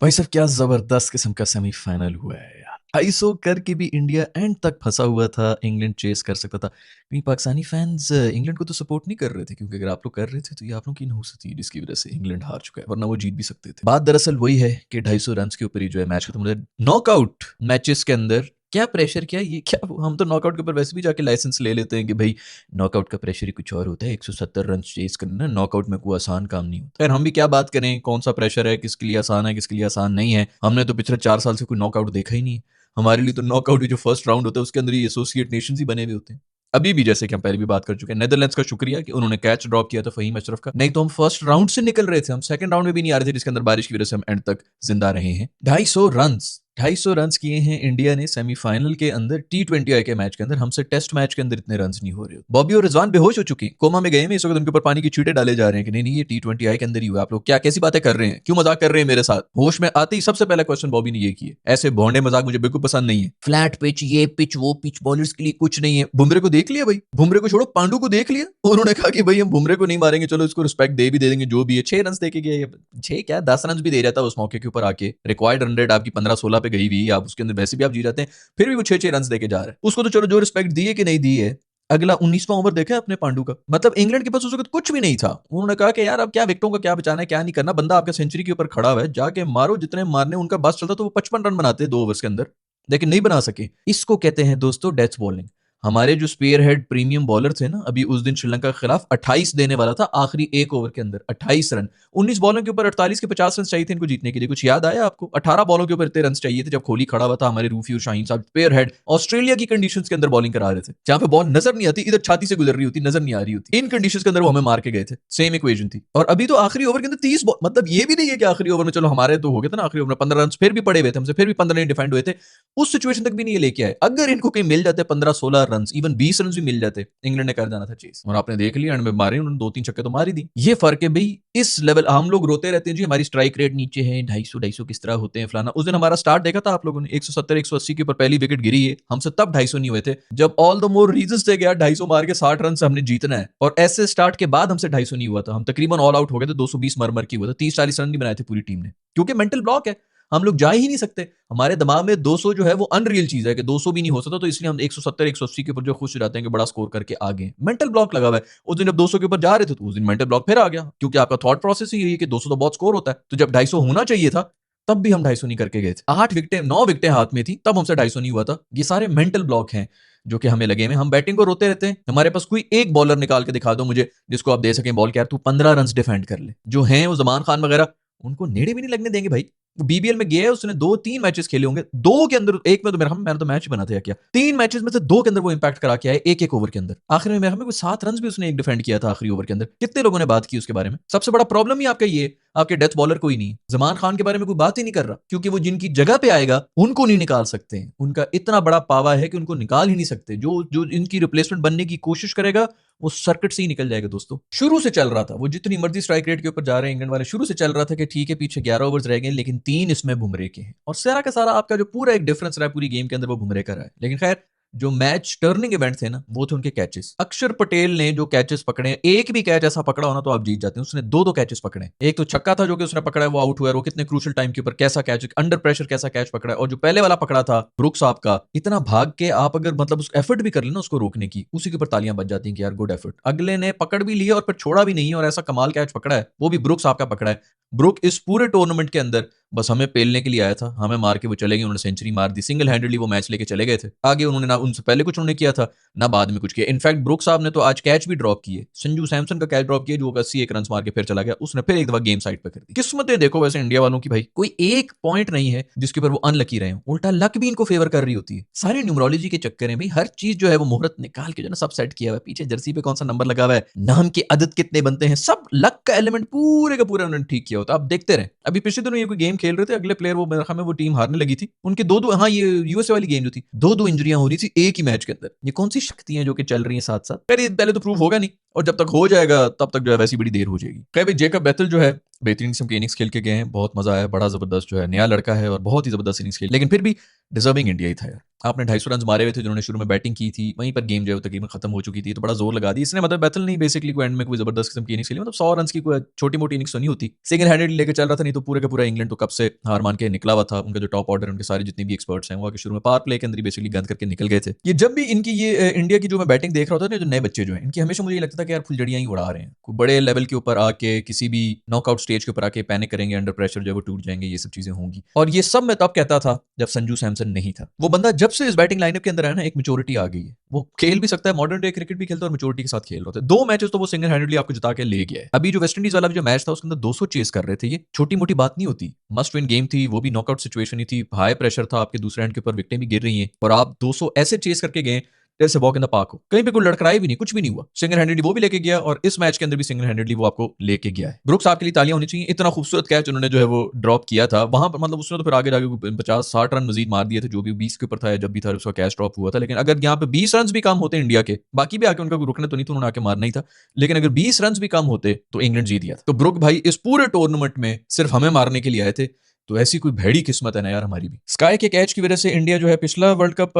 भाई साहब क्या जबरदस्त किस्म का सेमीफाइनल हुआ है यार। आईसो करके भी इंडिया एंड तक फंसा हुआ था, इंग्लैंड चेस कर सकता था। कहीं पाकिस्तानी फैंस इंग्लैंड को तो सपोर्ट नहीं कर रहे थे, क्योंकि अगर आप लोग कर रहे थे तो ये आप लोग की नहुस थी जिसकी वजह से इंग्लैंड हार चुका है, वरना वो जीत भी सकते थे। बात दरअसल वही है कि 250 रन के ऊपर ही जो है मैच खत्म हो जाए। नॉकआउट मैचेस के अंदर क्या प्रेशर, क्या ये क्या, हम तो नॉकआउट के ऊपर वैसे भी जाके लाइसेंस ले लेते हैं कि भाई नॉकआउट का प्रेशर ही कुछ और होता है। 170 रन चेस करना नॉकआउट में कोई आसान काम नहीं होता। खैर हम भी क्या बात करें, कौन सा प्रेशर है, किसके लिए आसान है, किसके लिए आसान नहीं है। हमने तो पिछले 4 साल से कोई नॉकआउट देखा ही नहीं है। हमारे लिए तो नॉकआउट जो फर्स्ट राउंड होता है उसके अंदर ही एसोसिएट नेशंस ही बने हुए होते हैं। अभी भी जैसे कि हम पहले भी बात कर चुके हैं, नेदरलैंड्स का शुक्रिया कि उन्होंने कैच ड्रॉप किया था फहीम अशरफ का, नहीं तो हम फर्स्ट राउंड से निकल रहे थे, हम सेकंड राउंड में भी नहीं आ रहे थे, जिसके अंदर बारिश की वजह से हम एंड तक जिंदा रहे हैं। 250 रन किए हैं इंडिया ने सेमीफाइनल के अंदर। T20I के मैच के अंदर हमसे टेस्ट मैच के अंदर इतने रन नहीं हो रहे। बॉबी और रिजवान बेहोश हो चुके, कोमा में गए हैं, इस वक्त उनके ऊपर पानी की छींटे डाले जा रहे हैं कि नहीं नहीं ये T20I के अंदर ही हुआ। आप लोग क्या कैसी बातें कर रहे हैं, क्यों मजाक कर रहे हैं मेरे साथ। होश में आते ही सबसे पहला क्वेश्चन बॉबी ने ये किया। ऐसे भोंडे मजाक मुझे बिल्कुल पसंद नहीं है। फ्लैट पिच, ये पिच, वो पिच, बॉलर्स के लिए कुछ नहीं है। बुमरे को देख लिया भाई, बुमरे को छोड़ो पांडु को देख लिया। उन्होंने कहा कि भाई हम बुमरे को नहीं मारेंगे, चलो इसको रिस्पेक्ट दे भी दे देंगे, जो भी है। 6 रन दे के गए, 6 क्या 10 रन भी दे जाता उस मौके के ऊपर आके। रिक्वायर्ड रन रेट आपकी 15-16 पे गई हुई, आप उसके अंदर वैसे भी आप जी जाते हैं, फिर भी वो 6-6 रन देके जा रहा है। उसको तो चलो जो रिस्पेक्ट दी है कि नहीं दी है। अगला 19वां ओवर देखा अपने पांडु का, मतलब इंग्लैंड के पास उस वक्त कुछ भी नहीं था। उन्होंने कहा कि यार अब क्या विकेटों का क्या बचाना है, क्या नहीं करना, बंदा आपका सेंचुरी के ऊपर खड़ा हुआ है, जाके मारो जितने मारने। उनका बस चलता तो वो 55 रन बनाते 2 ओवर्स के अंदर, लेकिन नहीं बना सके। इसको कहते हैं दोस्तों डेथ बॉलिंग। हमारे जो स्पेयर हेड प्रीमियम बॉलर थे ना, अभी उस दिन श्रीलंका के खिलाफ 28 देने वाला था आखिरी 1 ओवर के अंदर, 28 रन। 19 बॉलों के ऊपर 48 के 50 रन चाहिए थे इनको जीतने के लिए। कुछ याद आया आपको? 18 बॉलों के ऊपर इतने रन चाहिए थे जब कोहली खड़ा हुआ था, हमारे रूफी और शाहीन साहब स्पेयर हेड ऑस्ट्रेलिया की कंडीशंस के अंदर बॉलिंग करा रहे थे, जहां पे बॉल नजर नहीं आती, इधर छाती से गुजर रही होती, नजर नहीं आ रही होती। इन कंडीशंस के अंदर वो हमें मार के गए थे। सेम इक्वेशन थी। और अभी तो आखिरी ओवर के अंदर 30, मतलब ये भी नहीं है कि आखिरी ओवर में, चलो हमारे तो हो गए थे ना आखिरी ओवर में 15 रन, फिर भी पड़े हुए थे हमसे, फिर भी 15 नहीं डिफेंड हुए थे। उस सिचुएशन तक भी नहीं लेके आए। अगर इनको कहीं मिल जाते 15-16 रन, इवन 20 रन भी मिल जाते, इंग्लैंड ने कर जाना था चेस। और आपने देख लिया एंड में मारे उन्होंने 2-3 छक्के तो मार ही दी। ये फर्क है भाई। इस लेवल हम लोग रोते रहते हैं जी हमारी स्ट्राइक रेट नीचे है, 250 किस तरह होते हैं फलाना। उस दिन हमारा स्टार्ट देखा था आप लोगों ने, 170-180 के ऊपर पहली विकेट गिरी है, हमसे तब 250 नहीं हुए थे। जब ऑल द मोर रीजंस थे कि यार 250 मार के 60 रन से हमने जीतना है, और ऐसे स्टार्ट के बाद हमसे 250 नहीं हुआ था। हम तकरीबन ऑल आउट हो गए थे, 220 मर की हुआ था, 30-40 रन नहीं बनाए थे पूरी टीम ने, क्योंकि मेंटल ब्लॉक है। हम लोग जा ही नहीं सकते। हमारे दिमाग में 200 जो है वो अनरियल चीज है कि 200 भी नहीं हो सकता, तो इसलिए हम 170-180 के ऊपर जो खुश हो जाते हैं कि बड़ा स्कोर करके आगे। मेंटल ब्लॉक लगा हुआ है। उस दिन जब 200 के ऊपर जा रहे थे तो उस दिन मेंटल ब्लॉक फिर आ गया, क्योंकि आपका थॉट प्रोसेस ही यही है कि 200 तो बहुत स्कोर होता है। तो जब 250 होना चाहिए था तब भी हम 250 नहीं करके गए थे। 8 विकेटें 9 विकेटें हाथ में थी तब हमसे 250 नहीं हुआ था। ये सारे मेंटल ब्लॉक हैं जो कि हमें लगे हुए। हम बैटिंग को रोते रहते हैं। हमारे पास कोई एक बॉलर निकाल के दिखा दो मुझे जिसको आप दे सकें बॉल के, यार तू 15 रन डिफेंड कर ले। जो हैं वो जमान खान वगैरह, उनको नेड़े भी नहीं लगने देंगे भाई। बीबीएल में गया है, उसने 2-3 मैचेस खेले होंगे, 2 के अंदर, एक में तो मेरा मैंने तो मैच ही बना था क्या, 3 मैचेस में से 2 के अंदर वो इंपैक्ट करा के आए, एक ओवर के अंदर। आखिर में मेरा कोई 7 रन भी उसने एक डिफेंड किया था आखिरी ओवर के अंदर। कितने लोगों ने बात की उसके बारे में? सबसे बड़ा प्रॉब्लम ही आपका ये, आपके डेथ बॉलर कोई नहीं। जमान खान के बारे में कोई बात ही नहीं कर रहा, क्योंकि वो जिनकी जगह पे आएगा उनको नहीं निकाल सकते। उनका इतना बड़ा पावा है कि उनको निकाल ही नहीं सकते। जो जो इनकी रिप्लेसमेंट बनने की कोशिश करेगा वो सर्किट से ही निकल जाएगा दोस्तों। शुरू से चल रहा था, वो जितनी मर्जी स्ट्राइक रेट के ऊपर जा रहे हैं इंग्लैंड वाले, शुरू से चल रहा था कि ठीक है पीछे 11 ओवर्स रह गए, लेकिन 3 इसमें बुमरे के हैं। और सारा का सारा आपका जो पूरा एक डिफरेंस रहा है पूरी गेम के अंदर, वो बुमरे का रहा है। लेकिन खैर जो मैच टर्निंग इवेंट थे ना, वो थे उनके कैचेस। अक्षर पटेल ने जो कैचेस पकड़े, एक भी कैच ऐसा पकड़ा होना तो आप जीत जाते हैं। उसने 2-2 कैचेस पकड़े। एक तो छक्का था जो कि उसने पकड़ा है, वो आउट हुआ है, वो कितने क्रूशियल टाइम के ऊपर कैसा कैच, अंडर प्रेशर कैसा कैच पकड़ा है। और जो पहले वाला पकड़ा था ब्रुक्स साहब का, इतना भाग के आप अगर मतलब उस एफर्ट भी कर लेना उसको रोकने की, उसी के ऊपर तालियां बज जाती हैं कि यार गुड एफर्ट। अगले ने पकड़ भी लिया और फिर छोड़ा भी नहीं, और ऐसा कमाल कैच पकड़ा है, वो भी ब्रुक्स साहब का पकड़ा है। ब्रुक इस पूरे टूर्नामेंट के अंदर बस हमें पेलने के लिए आया था, हमें मार के वो चले गए। उन्होंने सेंचुरी मार दी, सिंगल हैंडेडली वो मैच लेके चले गए थे। आगे उन्होंने ना उनसे पहले कुछ उन्होंने किया था ना बाद में कुछ किया। इनफैक्ट ब्रुक साहब ने तो आज कैच भी ड्रॉप किए, संजू सैमसन का कैच ड्रॉप किया जो 81 रन मार के फिर चला गया। उसने फिर एक दफा गेम साइड पे कर दी। किस्मतें देखो वैसे इंडिया वालों की भाई, कोई एक पॉइंट नहीं है जिसके ऊपर वो अनलकी रहे, उल्टा लक भी इनको फेवर कर रही होती है। सारी न्यूमरोलॉजी के चक्कर में भाई हर चीज जो है वो मुहूर्त निकाल के जो ना सब सेट किया हुआ है। पीछे जर्सी पे कौन सा नंबर लगा हुआ है, नाम के अदद कितने बनते हैं, सब लक का एलिमेंट पूरे का पूरा उन्होंने ठीक किया होता। आप देखते रहे, अभी पिछले दिनों ये कोई गेम खेल रहे थे, अगले प्लेयर वो मेरे ख्याल में वो टीम हारने लगी थी, उनके 2-2, हाँ ये यूएसए वाली गेम जो थी, 2-2 इंजरियां हो रही थी एक ही मैच के अंदर। ये कौन सी शक्तियां जो कि चल रही हैं साथ साथ। पहले तो प्रूव होगा नहीं, और जब तक हो जाएगा तब तक जो है वैसी बड़ी देर हो जाएगी। कहीं भी जेकब बैतल जो है बेहतरीन किस्म की इनिंग्स खेल के गए हैं, बहुत मजा आया, बड़ा जबरदस्त जो है नया लड़का है और बहुत ही जबरदस्त इनिंग्स खेली, लेकिन फिर भी डिजर्विंग इंडिया ही था यार। आपने 250 रन मारे हुए थे जिन्होंने शुरू में बैटिंग की थी, वहीं पर गेम जो है तकरीबन खत्म हो चुकी थी, तो बड़ा जोर लगा दी इसने, मतलब बैतल नहीं बेसिकली कोई एंड में कोई जबरदस्त किस्म की इनिंग्स खेली, मतलब 100 रन की कोई छोटी मोटी इनिंग्स तो नहीं होती, सिंगल हैंडेड लेके चल रहा था, नहीं तो पूरे का पूरा इंग्लैंड तो कब से हार मान के निकला हुआ था। उनका जो टॉप ऑर्डर उनके सारे जितने भी एक्सपर्ट्स हैं वो आके शुरू में पावर प्ले के अंदर बेसिकली गंद करके निकल गए थे। ये जब भी इनकी ये इंडिया की जो मैं बैटिंग देख रहा था ना, जो नए बच्चे जो हैं इनकी, हमेशा मुझे लगता था कि यार फुलझड़ियां ही उड़ा रहे हैं, कोई बड़े लेवल के ऊपर आके किसी भी नॉकआउट स्टेज के ऊपर आके पैनिक करेंगे, अंडर प्रेशर जो है वो टूट जाएंगे, ये सब चीजें होंगी। और ये सब मैं तब कहता था जब संजू सैमसन नहीं था। वो बंदा जब से इस बैटिंग लाइनअप के अंदर आया ना, एक मेच्योरिटी आ गई है, वो खेल भी सकता है, मॉडर्न डे क्रिकेट भी खेलता है और मेच्योरिटी के साथ खेल रहा था। 2 मैचेस तो वो सिंगल हैंडेडली आपको जिता के ले गया है। अभी जो वेस्ट इंडीज वाला जो मैच था उसके अंदर 200 चेस कर रहे थे, ये छोटी मोटी बात नहीं होती, मस्ट विन गेम थी, वो भी नॉकआउट सिचुएशन ही थी, हाई प्रेशर था, आपके दूसरे एंड के ऊपर विकेटें भी गिर रही हैं और आप 200 ऐसे चेस करके गए जैसे वॉक इन द पार्क हो, कहीं पे कोई लड़खड़ाई भी नहीं, कुछ भी नहीं हुआ, सिंगल हैंडेडली वो भी लेके गया और इस मैच के अंदर भी सिंगल हैंडेडली वो आपको लेके गया है। ब्रुक्स आपके लिए तालियां होनी चाहिए, इतना खूबसूरत कैच उन्होंने जो है वो ड्रॉप किया था वहां पर, मतलब उसने तो फिर आगे जाके 50-60 रन मजीद मार दिए थे, जो भी 20 के ऊपर था जब भी था उसका कैच ड्रॉप हुआ था। लेकिन अगर यहाँ पे 20 रन भी कम होते इंडिया के, बाकी भी आके उनका रुकने तो नहीं था, उन्होंने आके मारना ही था, लेकिन अगर 20 रन भी कम होते तो इंग्लैंड जीत गया था। तो ब्रुक भाई इस पूरे टूर्नामेंट में सिर्फ हमें मारने के लिए आए थे, तो ऐसी कोई भैड़ी किस्मत है ना यार हमारी भी। स्काई के कैच की वजह से इंडिया जो है पिछला वर्ल्ड कप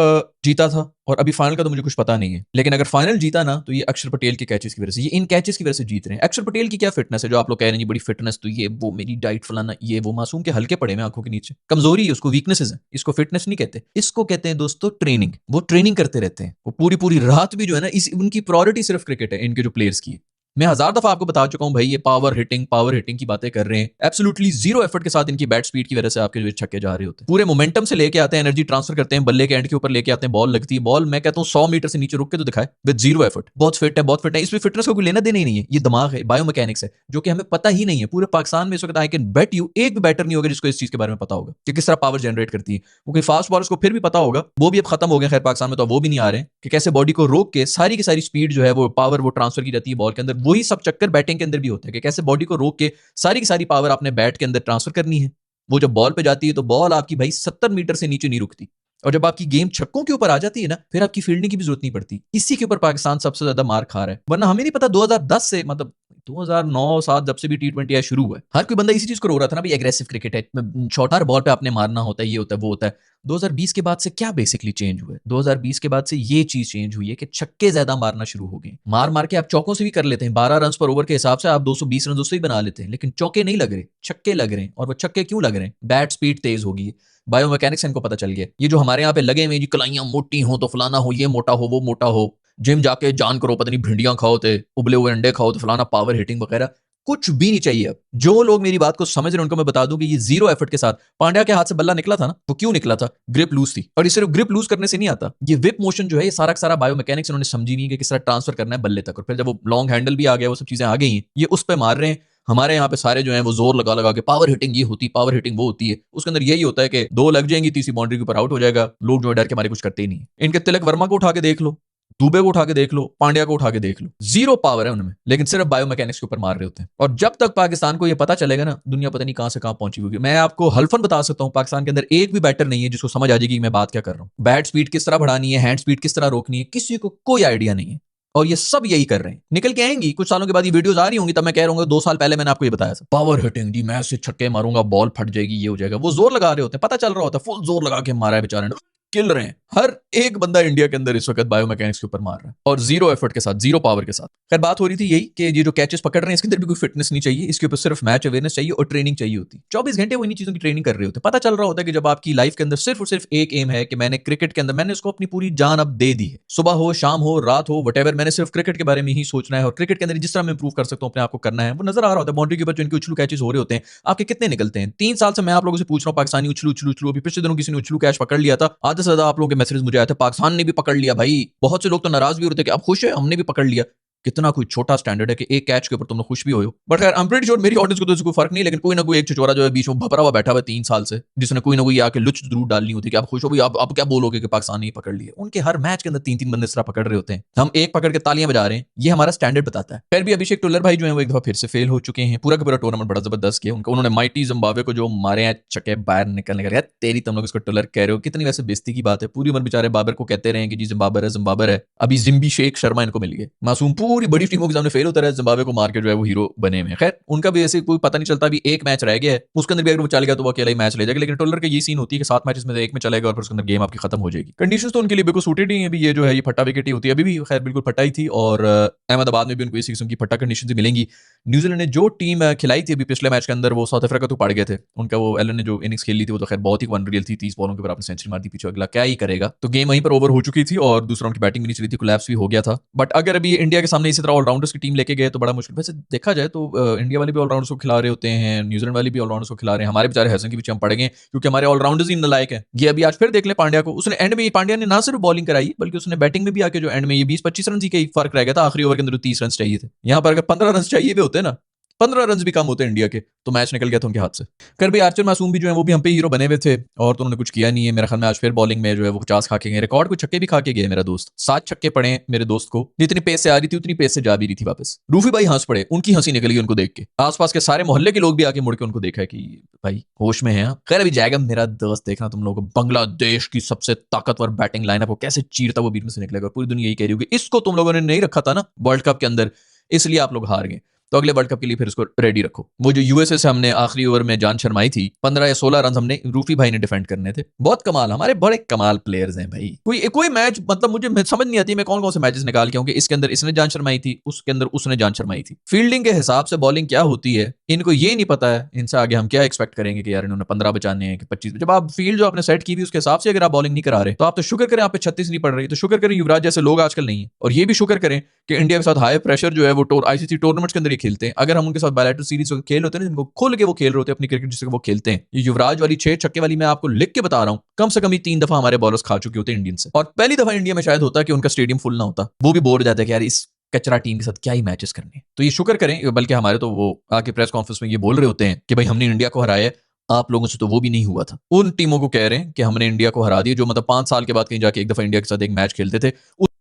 जीता था और अभी फाइनल का तो मुझे कुछ पता नहीं है, लेकिन अगर फाइनल जीता ना तो ये अक्षर पटेल के कैचेस की वजह से, ये इन कैचेस की वजह से जीत रहे हैं। अक्षर पटेल की क्या फिटनेस है जो आप लोग कह रहे हैं बड़ी फिटनेस, तो ये वो मेरी डाइट फलाना ये वो, मासूम के हल्के पड़े में आंखों के नीचे, कमजोरी है उसको, वीकनेसेस है, इसको फिटनेस नहीं कहते, इसको कहते हैं दोस्तों ट्रेनिंग। वो ट्रेनिंग करते रहते हैं, वो पूरी पूरी रात भी जो है ना, इस उनकी प्रायोरिटी सिर्फ क्रिकेट है इनके जो प्लेयर्स की। मैं 1000 दफा आपको बता चुका हूं भाई, ये पावर हिटिंग की बातें कर रहे हैं, एब्सोल्युटली जीरो एफर्ट के साथ इनकी बैट स्पीड की वजह से आपके जो छक्के जा रहे होते हैं, पूरे मोमेंटम से लेके आते हैं, एनर्जी ट्रांसफर करते हैं, बल्ले के एंड के ऊपर लेके आते हैं, बॉल लगती है, बॉल मैं कहता हूं 100 मीटर से नीचे रुक के तो दिखाए विद जीरो एफर्ट। बहुत फिट है, बहुत फिट है, इसमें फिटनेस को कोई लेना देना ही नहीं है, ये दिमाग है, बायोमैकेनिक्स है, जो कि हमें पता ही नहीं है। पूरे पाकिस्तान में इस वक्त आई कैन बेट यू एक भी बैटर नहीं होगा जिसको इस चीज के बारे में पता होगा कि किस तरह पावर जनरेट करती है। वो कोई फास्ट बॉलर्स को फिर भी पता होगा, वो भी अब खत्म हो गए खैर पाकिस्तान में, तो वो भी नहीं आ रहे हैं कि कैसे बॉडी को रोक के सारी की सारी स्पीड जो है वो पावर वो ट्रांसफर की जाती है बॉल के अंदर। वही सब चक्कर बैटिंग के अंदर भी होता है कि कैसे बॉडी को रोक के सारी की सारी पावर आपने बैट के अंदर ट्रांसफर करनी है। वो जब बॉल पे जाती है तो बॉल आपकी भाई 70 मीटर से नीचे नहीं रुकती, और जब आपकी गेम छक्कों के ऊपर आ जाती है ना, फिर आपकी फील्डिंग की भी जरूरत नहीं पड़ती। इसी के ऊपर पाकिस्तान सबसे ज्यादा मार खा रहा है, वरना हमें नहीं पता 2010 से, मतलब 2009-7 जब से भी T20 आया शुरू हुआ है, हर कोई बंदा इसी चीज को रो रहा था ना भाई, एग्रेसिव क्रिकेट है, शॉर्टर बॉल पे आपने मारना होता है, ये होता है वो होता है। 2020 के बाद से क्या बेसिकली चेंज हुआ है? 2020 के बाद से ये चीज चेंज हुई है कि छक्के ज्यादा मारना शुरू हो गए, मार मार के आप चौकों से भी कर लेते हैं, 12 रन पर ओवर के हिसाब से आप 220 रन उससे ही बना लेते हैं, लेकिन चौके नहीं लग रहे, छक्के लग रहे हैं। और वो छक्के क्यों लग रहे हैं? बैट स्पीड तेज होगी, बायोमैकेनिक्स इनको पता चल गया। ये जो हमारे यहाँ पे लगे हुए जी कलाइयां मोटी हो तो फलाना हो, ये मोटा हो वो मोटा हो, जिम जाके जान करो पता नहीं भिंडियां खाओ थे, उबले हुए अंडे खाओ तो फलाना पावर हिटिंग वगैरह, कुछ भी नहीं चाहिए। अब जो लोग मेरी बात को समझ रहे हैं उनको मैं बता दूं कि ये जीरो एफर्ट के साथ, पांड्या के हाथ से बल्ला निकला था ना, वो क्यों निकला था? ग्रिप लूज थी, और ये सिर्फ ग्रिप लूज करने से नहीं आता, ये विप मोशन जो है ये सारा का सारा बायोमैकेनिक्स उन्होंने समझी नहीं कि किस तरह ट्रांसफर करना है बल्ले तक, और फिर जब वो लॉन्ग हैंडल भी आ गया, वो सब चीजें आ गई हैं, ये उस पर मार रहे हैं। हमारे यहाँ पे सारे जो हैं वो जोर लगा लगा के पावर हिटिंग ये होती, पावर हिटिंग वो होती है, उसके अंदर यही होता है कि 2 लग जाएंगी, तीसरी बाउंड्री के ऊपर आउट हो जाएगा, लोग जो है डर के मारे कुछ करते ही नहीं। इनके तिलक वर्मा को उठा के देख लो, दुबे को उठा के देख लो, पांड्या को उठा के देख लो, जीरो पावर है उनमें, लेकिन सिर्फ बायोमैकेनिक्स के ऊपर मार रहे होते हैं। और जब तक पाकिस्तान को ये पता चलेगा ना, दुनिया पता नहीं कहां से कहां पहुंची होगी। मैं आपको हल्फन बता सकता हूं, पाकिस्तान के अंदर एक भी बैटर नहीं है जिसको समझ आ जाएगी कि मैं बात क्या कर रहा हूं। बैट स्पीड किस तरह बढ़ानी है, हैंड स्पीड किस तरह रोकनी है, किसी को कोई आइडिया नहीं है। और ये सब यही कर रहे हैं, निकल के आएंगी कुछ सालों के बाद, ये वीडियोस आ रही होंगी, तब मैं कह रहा हूँ 2 साल पहले मैंने आपको ये बताया था, पावर हिटिंग जी, मैं से छक्के मारूंगा, बॉल फट जाएगी, ये हो जाएगा। वो जोर लगा रहे होते हैं, पता चल रहा होता है, फुल जोर लगा के मारा है बेचारे ने, किल रहे हैं। हर एक बंदा इंडिया के अंदर इस वक्त बायोमैकेनिक्स के ऊपर मार रहा है, और जीरो एफर्ट के साथ, जीरो पावर के साथ। खैर बात हो रही थी यही कि ये जो कैचेस पकड़ रहे हैं इसके अंदर भी कोई फिटनेस नहीं चाहिए, इसके ऊपर सिर्फ मैच अवेयरनेस चाहिए और ट्रेनिंग चाहिए होती। 24 घंटे वो इन्हीं चीजों की ट्रेनिंग कर रहे होते, पता चल रहा होता है कि जब आपकी लाइफ के अंदर सिर्फ और सिर्फ एक एम है कि मैंने क्रिकेट के अंदर, मैंने इसको अपनी पूरी जान अब दे दी है, सुबह हो शाम हो रात हो वटेवर, मैंने सिर्फ क्रिकेट के बारे में ही सोचना है, और क्रिकेट के अंदर जिस तरह मैं इंप्रूव कर सकता हूँ अपने आप को करना है, वो नजर आ रहा होता है। बाउंड्री के ऊपर जो इनके उछलू कैचेस हो रहे होते हैं, आपके कितने निकलते हैं? 3 साल से मैं आप लोगों से पूछ रहा हूँ, पाकिस्तानी उछलू उछलू उछलू, अभी पिछले दिनों किसी ने उछलू कैच पकड़ लिया था, आधे से ज्यादा आप लोगों के मैसेज मुझे आए थे, पाकिस्तान ने भी पकड़ लिया भाई। बहुत से लोग तो नाराज भी होते कि अब खुश है हमने भी पकड़ लिया। कितना कोई छोटा स्टैंडर्ड है कि एक कैच के ऊपर तुम लोग खुश भी हो। बट खैर आई एम प्रीटी श्योर मेरी ऑडियंस को तो इससे कोई फर्क नहीं, लेकिन कोई ना कोई एक छिछोरा जो है बीच में भपरा हुआ बैठा हुआ 3 साल से, जिसने कोई ना कोई आके लुच जरूर डालनी होती है कि आप खुश हो भाई, आप क्या बोलोगे कि पाकिस्तान ने पकड़ लिया। उनके हर मैच के अंदर 3-3 बंदे इस तरह पकड़ रहे होते हैं, हम एक पकड़ के तालियां बजा रहे हैं, ये हमारा स्टैंडर्ड बताता है। फिर भी अभिषेक टुल्लर भाई जो है वो एक दफा फिर से फेल हो चुके हैं, पूरा का पूरा टूर्नामेंट बड़ा जबरदस्त किया उनका, उन्होंने माइटी जिम्बाब्वे को जो मारे हैं छक्के बाहर निकलने का। यार तेरी तुम लोग इसको टुल्लर कह रहे हो, कितनी वैसे बेइज्जती की बात है। पूरी उम्र बेचारे बाबर को कहते रहे कि जी जिम्बाबर है, अभी जिम्बी शेख शर्मा इनको मिल गए, मासूम पूरी बड़ी टीमों के सामने फेल होता रहा, जिम्बाब्वे को मार के जो है वो हीरो बने हुए हैं। खैर उनका भी ऐसे कोई पता नहीं चलता, अभी एक मैच रह गया है, उसके अंदर भी अगर वो चल गया तो वो अकेला ही मैच ले जाएगा। लेकिन टोलर का ये सीन होती है कि 7 मैचेस में से एक में चलेगा और फिर उसके अंदर गेम आपकी खत्म हो जाएगी। कंडीशंस तो उनके लिए बिल्कुल सूटेड ही है। अभी ये जो है ये फट्टा विकेट ही होती है, अभी भी खैर बिल्कुल फट्टा ही थी, और अहमदाबाद में भी उनको इसी किस्म की फट्टा कंडीशन मिलेंगी। न्यूजीलैंड ने जो टीम खिलाई थी अभी पिछले मैच के अंदर, वो साउथ अफ्रीका तो पड़ गए थे। उनका वो एलन ने जो इनिंग्स खेली थी वो तो खैर बहुत ही अनरियल थी, 30 बॉलों के ऊपर आपने सेंचुरी मार दी, पीछे अगला क्या ही करेगा। तो गेम वहीं पर ओवर हो चुकी थी और दूसरा राउंड की बैटिंग भी नहीं चली थी, कोलैप्स भी हो गया था। बट अगर अभी इंडिया के सामने इसी तरह ऑलराउंडर्स की टीम लेके गए तो बड़ा मुश्किल। वैसे देखा जाए तो इंडिया वाले भी ऑलराउंडर्स को खिला रहे होते हैं, न्यूजीलैंड वाले भी ऑलराउंडर्स को खिला रहे हैं, हमारे बेचारे हसन के पीछे हम पड़ेंगे क्योंकि हमारे ऑलराउंडर्स ही नलायक है। ये अभी आज फिर देख ले पांड्या को, उसने एंड में पांड्या ने ना सिर्फ बॉलिंग कराई बल्कि उसने बैटिंग में भी आके जो एंड में ये 20-25 रन ही फर्क रह गया था, आखिरी ओवर के अंदर 30 रन चाहिए थे। यहाँ पर अगर 15 रन चाहिए भी होते ना, 15 रन भी कम होते हैं इंडिया के, तो मैच निकल गया था उनके हाथ से। कर भी आर्चर मासूम भी जो है वो भी हम पे हीरो बने हुए थे और तो उन्होंने कुछ किया नहीं है। मेरा ख्याल में आज फिर बॉलिंग में जो है वो 50 खा के गए, रिकॉर्ड को छक्के भी खा के गए मेरा दोस्त। 7 छक्के पड़े मेरे दोस्त को, जितनी पेस से आ रही थी उतनी पेस से जा भी रही थी वापस। रूफी भाई हंस पड़े, उनकी हंसी निकल गई उनको देख के। आसपास के सारे मोहल्ले के लोग भी आके मुड़ के उनको देखा है कि भाई होश में है आप। खैर अभी जाएगा मेरा दोस्त, देखना तुम लोगों को बांग्लादेश की सबसे ताकतवर बैटिंग लाइनअप को कैसे चीरता वो बीच में से निकलेगा। पूरी दुनिया यही कह रही होगी इसको तुम लोगों ने नहीं रखा था ना वर्ल्ड कप के अंदर, इसलिए आप लोग हार गए, तो अगले वर्ल्ड कप के लिए फिर इसको रेडी रखो। वो जो यूएसए से हमने आखिरी ओवर में जान शर्माई थी, 15 या 16 रन हमने रूफी भाई ने डिफेंड करने थे। बहुत कमाल, हमारे बड़े कमाल प्लेयर्स हैं भाई। कोई मैच मतलब मुझे समझ नहीं आती मैं कौन कौन से मैचेस निकाल के आऊं कि इसके अंदर इसने जान शर्माई थी, उसके अंदर उसने जान शर्माई थी। फील्डिंग के हिसाब से बॉलिंग क्या होती है इनको ये नहीं पता है। इनसे आगे हम क्या एक्सपेक्ट करेंगे कि यार इन्होंने 15 बचाने हैं कि 25। जब आप फील्ड जो आपने सेट की थी उसके हिसाब से अगर आप बॉलिंग नहीं करा रहे तो आप तो शुक्र करें आप पे 36 नहीं पड़ रही, तो शुक्र करें युवराज जैसे लोग आजकल नहीं है। और ये भी शुक्र करें कि इंडिया के साथ हाई प्रेशर जो है वो आईसीसी टूर्नामेंट्स के अंदर ही खेलते हैं। अगर हम उनके साथ बायलैटरल सीरीज खेल होते हैं ना, जिनको खोल के वो खेल रहे होते हैं अपनी क्रिकेट जिससे वो खेलते हैं, ये युवराज वाली 6 छक्के वाली मैं आपको लिख के बता रहा हूं, कम से कम ही 3 दफा हमारे बॉलर्स खा चुके होते हैं इंडियन से। और पहली दफा इंडिया में शायद होता है कि उनका स्टेडियम फुल ना होता, वो भी बोर हो जाता है कि यार इस कचरा टीम के साथ क्या ही मैचेस करने। तो ये शुक्र करें, बल्कि हमारे तो वो आके प्रेस कॉन्फ्रेंस में ये बोल रहे होते हैं कि भाई हमने इंडिया को हराया, आप लोगों से तो वो भी नहीं हुआ था। उन टीमों को कह रहे हैं कि हमने इंडिया को हरा दिया जो मतलब 5 साल के बाद कहीं जाके एक दफा इंडिया के साथ एक मैच खेलते थे,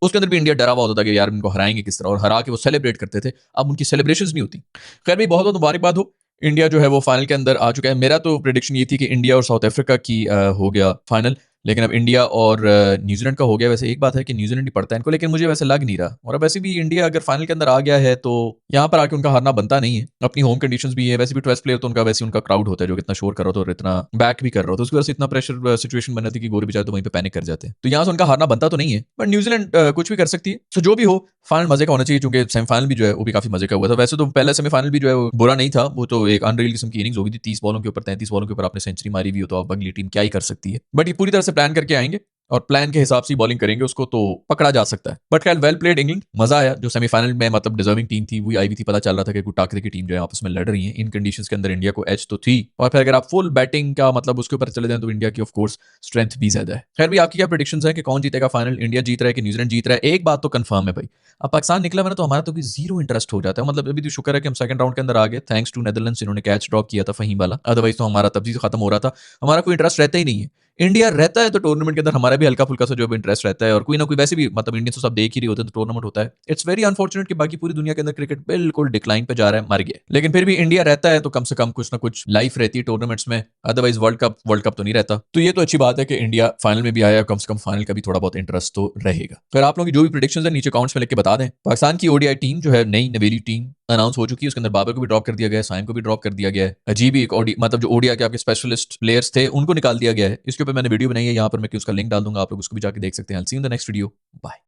उसके अंदर भी इंडिया डरा हुआ होता था कि यार इनको हराएंगे किस तरह, और हरा के वो सेलिब्रेट करते थे। अब उनकी सेलिब्रेशंस नहीं होती। खैर भाई बहुत बहुत मुबारकबाद हो, इंडिया जो है वो फाइनल के अंदर आ चुका है। मेरा तो प्रेडिक्शन ये थी कि इंडिया और साउथ अफ्रीका की हो गया फाइनल, लेकिन अब इंडिया और न्यूजीलैंड का हो गया। वैसे एक बात है कि न्यूजीलैंड ही पड़ता है इनको, लेकिन मुझे वैसे लग नहीं रहा। और अब वैसे भी इंडिया अगर फाइनल के अंदर आ गया है तो यहाँ पर आके उनका हारना बनता नहीं है। अपनी होम कंडीशंस भी है, वैसे भी टेस्ट प्लेयर तो उनका वैसे उनका क्राउड होता है जो कितना शोर कर रहा होता है और इतना बैक भी कर रहा होता है, उसकी वजह से इतना प्रेशर सिचुएशन बन जाती है कि गोरे बेचारे तो वहीं पे पैनिक कर जाते हैं। तो यहाँ से उनका हारना बनता तो नहीं है, बट न्यूजीलैंड कुछ भी कर सकती है। तो जो भी हो फाइनल मजे का होना चाहिए, क्योंकि सेमीफाइनल भी जो है वो भी काफी मजे का हुआ था। वैसे तो पहला सेमीफाइनल भी जो है वो बुरा नहीं था, वो तो एक अनरियल किस्म की इनिंग्स होगी थी। 30 बॉलों के ऊपर 33 बॉलों के ऊपर आपने सेंचुरी मारी हुई हो तो अब अगली टीम क्या ही कर सकती है। बट ये पूरी तरह से प्लान करके आएंगे और प्लान के हिसाब से बॉलिंग करेंगे उसको तो पकड़ा जा सकता है। बट खैर वेल प्लेड इंग्लैंड, मजा आया। जो सेमीफाइनल में मतलब डिजर्विंग टीम थी वही आई हुई थी, पता चल रहा था कि टाकरे की टीम जो है आपस में लड़ रही है। इन कंडीशंस के अंदर इंडिया को एज तो थी, और फिर अगर आप फुल बैटिंग का मतलब उसके ऊपर चले जाएं तो इंडिया की ऑफ कोर्स स्ट्रेंथ भी ज्यादा है। खैर भी आपकी क्या प्रेडिक्शंस है कि कौन जीतेगा फाइनल, इंडिया जीत रहा है कि न्यूजीलैंड जीत रहा है? एक बात तो कंफर्म है भाई, अब पाकिस्तान निकला मैंने तो हमारा तो जीरो इंटरेस्ट हो जाता है। मतलब अभी तो शुक्र है कि हम सेकंड राउंड के अंदर आ गए, थैंक्स टू नेदरलैंड्स, इन्होंने कैच ड्रॉप किया था फहीम वाला, अदरवाइज तो हमारा तब से खत्म हो रहा था। हमारा कोई इंटरेस्ट रहता ही नहीं है। इंडिया रहता है तो टूर्नामेंट के अंदर हमारा भी हल्का फुल्का सा जो इंटरेस्ट रहता है, और कोई ना कोई वैसे भी मतलब इंडियन तो सब देख ही रही होते हैं तो टूर्नामेंट होता है। इट्स वेरी अनफॉर्चुनेट कि बाकी पूरी दुनिया के अंदर क्रिकेट बिल्कुल डिक्लाइन पे जा रहा है, मर गया। लेकिन फिर भी इंडिया रहता है तो कम से कम कुछ ना कुछ लाइफ रहती है टूर्नामेंट्स में, अदरवाइज वर्ल्ड कप तो नहीं रहता। तो ये तो अच्छी बात है कि इंडिया फाइनल में भी आया, कम से कम फाइनल का भी थोड़ा बहुत इंटरेस्ट तो रहेगा। फिर आप लोगों की जो भी प्रेडिक्शंस है नीचे कमेंट्स में लिख के बता दें। पाकिस्तान की ओडीआई टीम जो है नई नवेली टीम अनाउंस हो चुकी है, उसके अंदर बाबर को भी ड्रॉप कर दिया गया है, साइम को भी ड्रॉप कर दिया गया है। अजीब एक मतलब जो ओडीआई के आपके स्पेशलिस्ट प्लेयर्स थे उनको निकाल दिया गया है। इसके ऊपर मैंने वीडियो बनाई है, यहाँ पर मैं उसका लिंक डाल दूंगा, आप लोग उसको भी जाके देख सकते हैं। I will see you in the next video, bye.